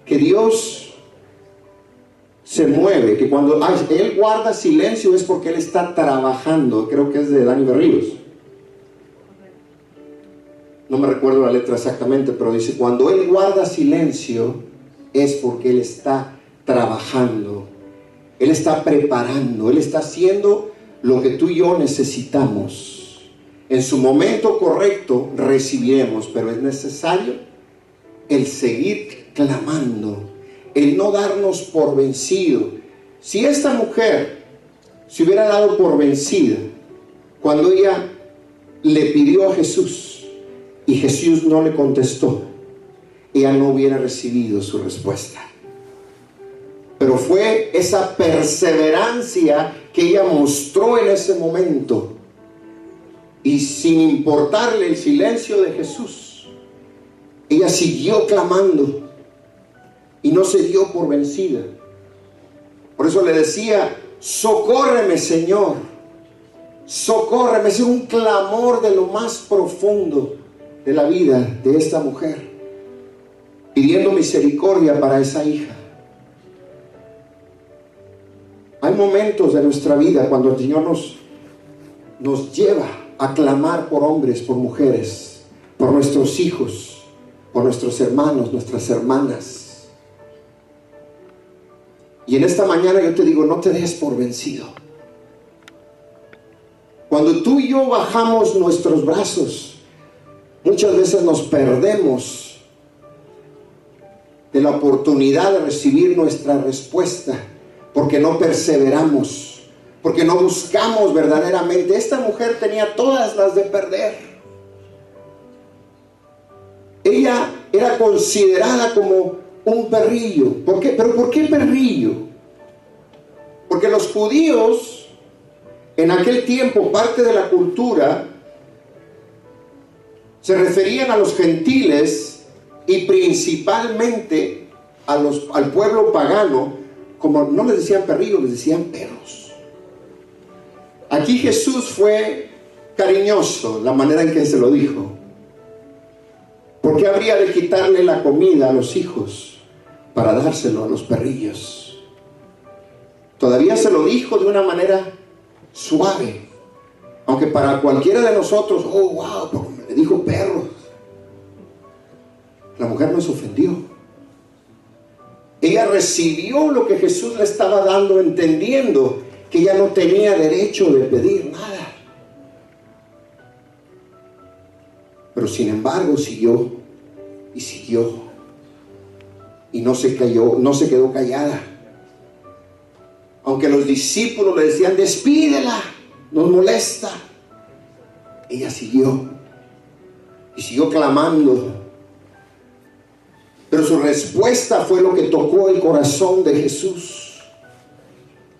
que Dios se mueve, que cuando Él guarda silencio es porque Él está trabajando. Creo que es de Dani Berríos. No me recuerdo la letra exactamente, pero dice, cuando Él guarda silencio es porque Él está trabajando, Él está preparando, Él está haciendo lo que tú y yo necesitamos. En su momento correcto recibiremos, pero es necesario el seguir clamando, el no darnos por vencido. Si esta mujer se hubiera dado por vencida cuando ella le pidió a Jesús y Jesús no le contestó, ella no hubiera recibido su respuesta. Pero fue esa perseverancia que ella mostró en ese momento, y sin importarle el silencio de Jesús, ella siguió clamando y no se dio por vencida. Por eso le decía, socórreme, Señor, socórreme. Es un clamor de lo más profundo de la vida de esta mujer, pidiendo misericordia para esa hija. Hay momentos de nuestra vida cuando el Señor nos lleva a clamar por hombres, por mujeres, por nuestros hijos, por nuestros hermanos, nuestras hermanas. Y en esta mañana yo te digo, no te des por vencido. Cuando tú y yo bajamos nuestros brazos, muchas veces nos perdemos de la oportunidad de recibir nuestra respuesta, porque no perseveramos, porque no buscamos verdaderamente. Esta mujer tenía todas las de perder. Ella era considerada como un perrillo. ¿Por qué? ¿Pero por qué perrillo? Porque los judíos, en aquel tiempo, parte de la cultura, se referían a los gentiles y principalmente al pueblo pagano, como no les decían perrillos, les decían perros. Aquí Jesús fue cariñoso, la manera en que se lo dijo. ¿Por qué habría de quitarle la comida a los hijos para dárselo a los perrillos? Todavía se lo dijo de una manera suave, aunque para cualquiera de nosotros, oh wow, le dijo perros. La mujer no se ofendió. Ella recibió lo que Jesús le estaba dando, entendiendo que ella no tenía derecho de pedir nada. Pero sin embargo siguió y siguió y no se cayó, no se quedó callada. Aunque los discípulos le decían, despídela, nos molesta, ella siguió y siguió clamando. Pero su respuesta fue lo que tocó el corazón de Jesús.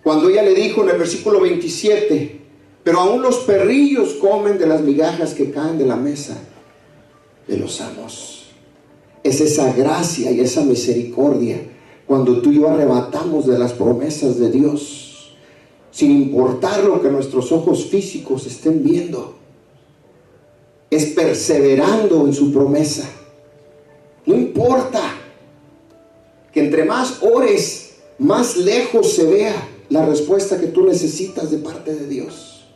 Cuando ella le dijo en el versículo 27, pero aún los perrillos comen de las migajas que caen de la mesa de los amos. Es esa gracia y esa misericordia cuando tú y yo arrebatamos de las promesas de Dios, sin importar lo que nuestros ojos físicos estén viendo. Es perseverando en su promesa. No importa que entre más ores, más lejos se vea la respuesta que tú necesitas de parte de Dios.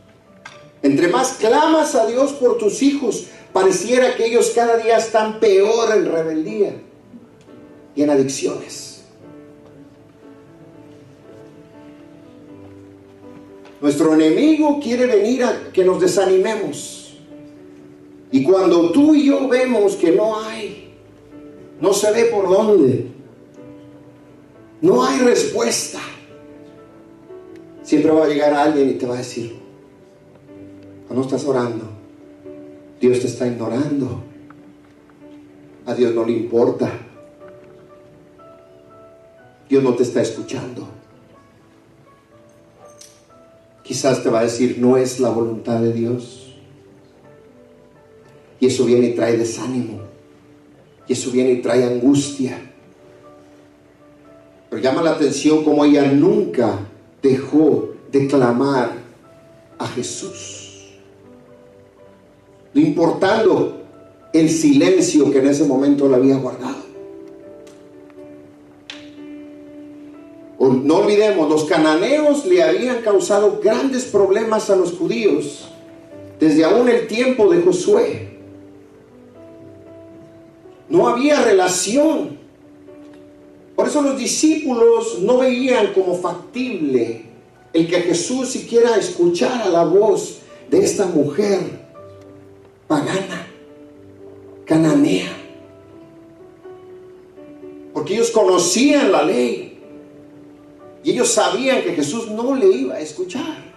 Entre más clamas a Dios por tus hijos, pareciera que ellos cada día están peor en rebeldía y en adicciones. Nuestro enemigo quiere venir a que nos desanimemos. Y cuando tú y yo vemos que no se ve por dónde, no hay respuesta, siempre va a llegar alguien y te va a decir, no estás orando, Dios te está ignorando, a Dios no le importa, Dios no te está escuchando. Quizás te va a decir, no es la voluntad de Dios. Y eso viene y trae desánimo, y eso viene y trae angustia. Pero llama la atención como ella nunca dejó de clamar a Jesús, no importando el silencio que en ese momento la había guardado. No olvidemos, los cananeos le habían causado grandes problemas a los judíos desde aún el tiempo de Josué. No había relación. Por eso los discípulos no veían como factible el que Jesús siquiera escuchara la voz de esta mujer pagana, cananea. Porque ellos conocían la ley y ellos sabían que Jesús no le iba a escuchar.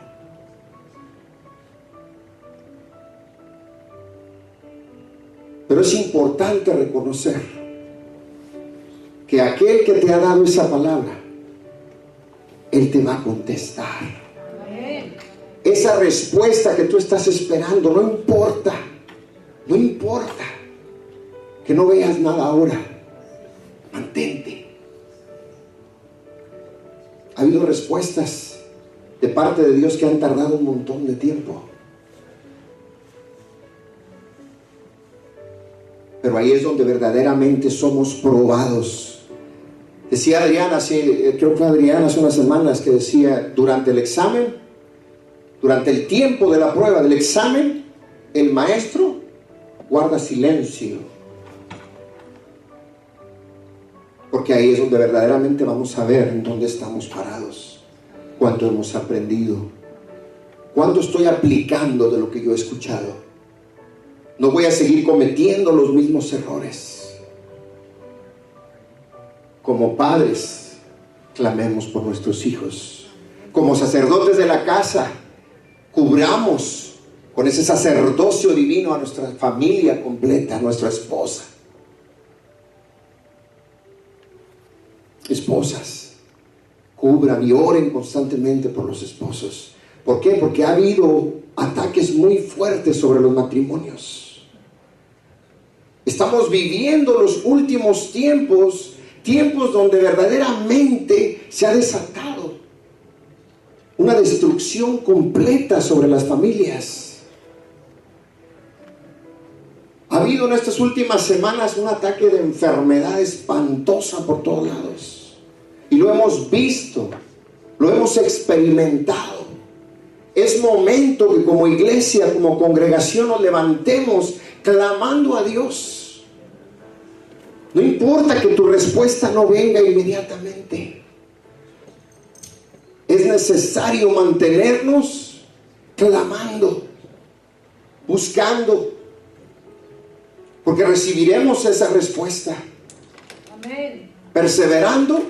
Pero es importante reconocer que aquel que te ha dado esa palabra, Él te va a contestar. Esa respuesta que tú estás esperando, no importa que no veas nada ahora, mantente. Ha habido respuestas de parte de Dios que han tardado un montón de tiempo. Pero ahí es donde verdaderamente somos probados. Decía Adriana, creo que fue Adriana hace unas semanas, que decía, durante el examen, durante el tiempo de la prueba del examen, el maestro guarda silencio. Porque ahí es donde verdaderamente vamos a ver en dónde estamos parados, cuánto hemos aprendido, cuánto estoy aplicando de lo que yo he escuchado. No voy a seguir cometiendo los mismos errores. Como padres, clamemos por nuestros hijos. Como sacerdotes de la casa, cubramos con ese sacerdocio divino a nuestra familia completa, a nuestra esposa. Esposas, cubran y oren constantemente por los esposos. ¿Por qué? Porque ha habido ataques muy fuertes sobre los matrimonios. Estamos viviendo los últimos tiempos donde verdaderamente se ha desatado una destrucción completa sobre las familias. Ha habido en estas últimas semanas un ataque de enfermedad espantosa por todos lados. Y lo hemos visto, lo hemos experimentado. Es momento que como iglesia, como congregación nos levantemos clamando a Dios. No importa que tu respuesta no venga inmediatamente. Es necesario mantenernos clamando, buscando, porque recibiremos esa respuesta. Amén. Perseverando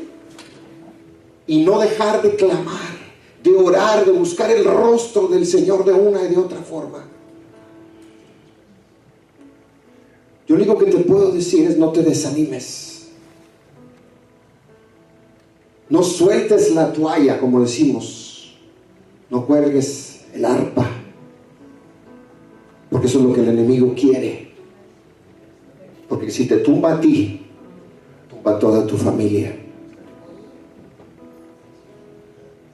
y no dejar de clamar, de orar, de buscar el rostro del Señor de una y de otra forma. Yo lo único que te puedo decir es: no te desanimes. No sueltes la toalla, como decimos. No cuelgues el arpa, porque eso es lo que el enemigo quiere. Porque si te tumba a ti, tumba a toda tu familia.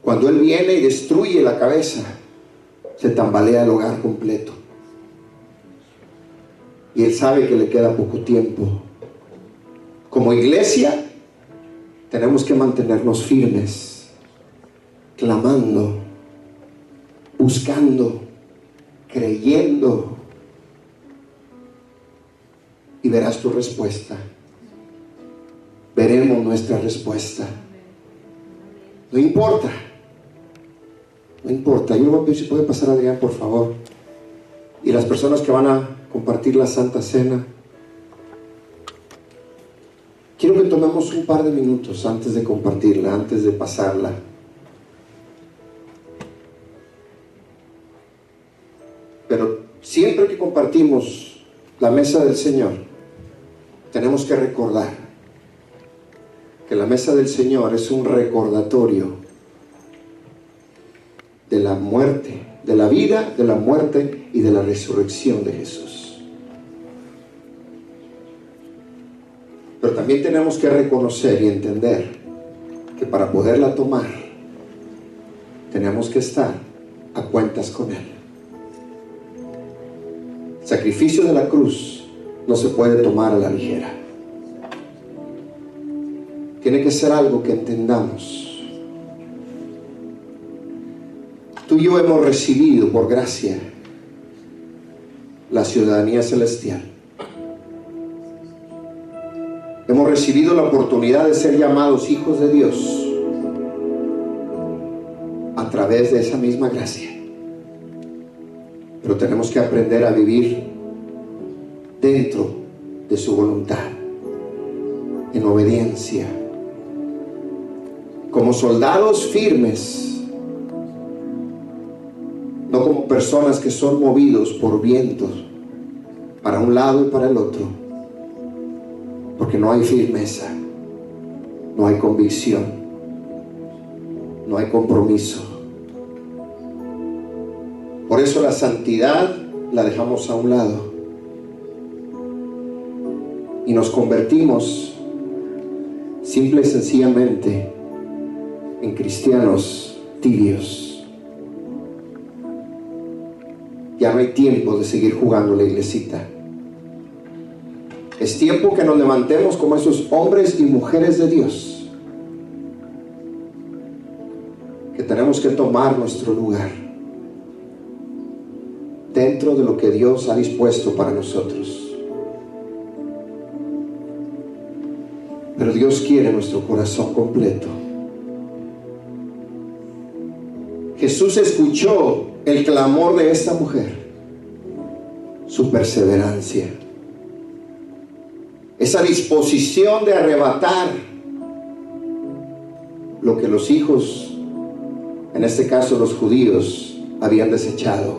Cuando Él viene y destruye la cabeza, se tambalea el hogar completo. Y Él sabe que le queda poco tiempo. Como iglesia, tenemos que mantenernos firmes, clamando, buscando, creyendo. Y verás tu respuesta. Veremos nuestra respuesta. No importa. No importa. Yo le voy a pedir si puede pasar Adrián, por favor. Y las personas que van a compartir la Santa Cena, quiero que tomemos un par de minutos antes de compartirla, antes de pasarla. Pero siempre que compartimos la mesa del Señor, tenemos que recordar que la mesa del Señor es un recordatorio de la muerte, de la vida, de la muerte y de la resurrección de Jesús. Pero también tenemos que reconocer y entender que para poderla tomar, tenemos que estar a cuentas con Él. El sacrificio de la cruz no se puede tomar a la ligera. Tiene que ser algo que entendamos. Tú y yo hemos recibido por gracia la ciudadanía celestial. Hemos recibido la oportunidad de ser llamados hijos de Dios a través de esa misma gracia. Pero tenemos que aprender a vivir dentro de su voluntad, en obediencia, como soldados firmes, no como personas que son movidos por vientos para un lado y para el otro, porque no hay firmeza, no hay convicción, no hay compromiso. Por eso la santidad la dejamos a un lado y nos convertimos simple y sencillamente en cristianos tibios. Ya no hay tiempo de seguir jugando la iglesita. Es tiempo que nos levantemos como esos hombres y mujeres de Dios, que tenemos que tomar nuestro lugar dentro de lo que Dios ha dispuesto para nosotros. Pero Dios quiere nuestro corazón completo. Jesús escuchó el clamor de esta mujer, su perseverancia, esa disposición de arrebatar lo que los hijos, en este caso los judíos, habían desechado.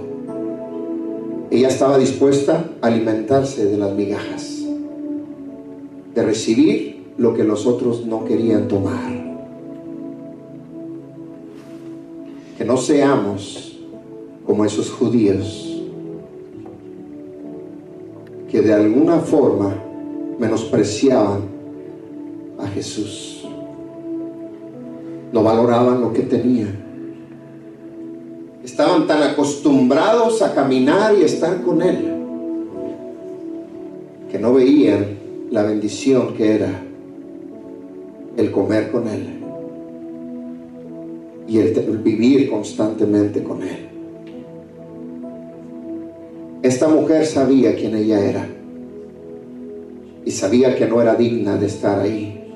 Ella estaba dispuesta a alimentarse de las migajas, de recibir lo que los otros no querían tomar. que no seamos como esos judíos que de alguna forma menospreciaban a Jesús. No valoraban lo que tenían. Estaban tan acostumbrados a caminar y estar con Él que no veían la bendición que era el comer con Él y el vivir constantemente con Él. Esta mujer sabía quién ella era y sabía que no era digna de estar ahí,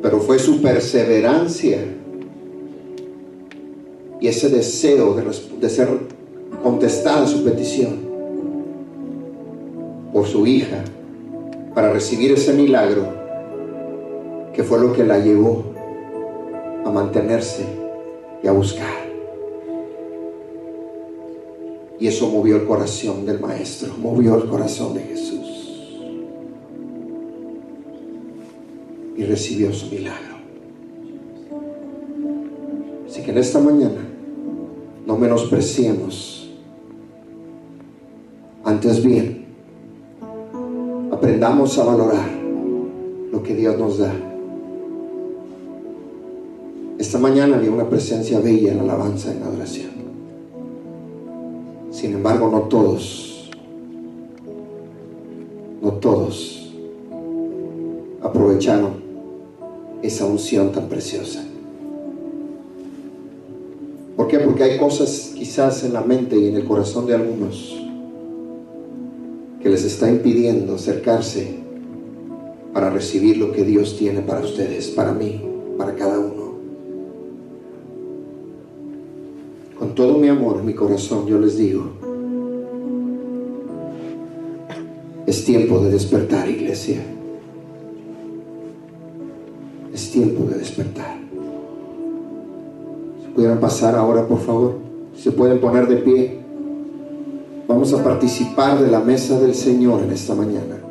pero fue su perseverancia y ese deseo de ser contestada su petición por su hija para recibir ese milagro, que fue lo que la llevó a mantenerse y a buscar. Y eso movió el corazón del Maestro, movió el corazón de Jesús, y recibió su milagro. Así que en esta mañana no menospreciemos, antes bien aprendamos a valorar lo que Dios nos da. Esta mañana había una presencia bella en la alabanza, en la adoración. Sin embargo, no todos aprovecharon esa unción tan preciosa. ¿Por qué? Porque hay cosas quizás en la mente y en el corazón de algunos que les está impidiendo acercarse para recibir lo que Dios tiene para ustedes, para mí, para cada uno. Con todo mi amor en mi corazón yo les digo, es tiempo de despertar, iglesia. Es tiempo de despertar. Si pudieran pasar ahora, por favor, si se pueden poner de pie. Vamos a participar de la mesa del Señor en esta mañana.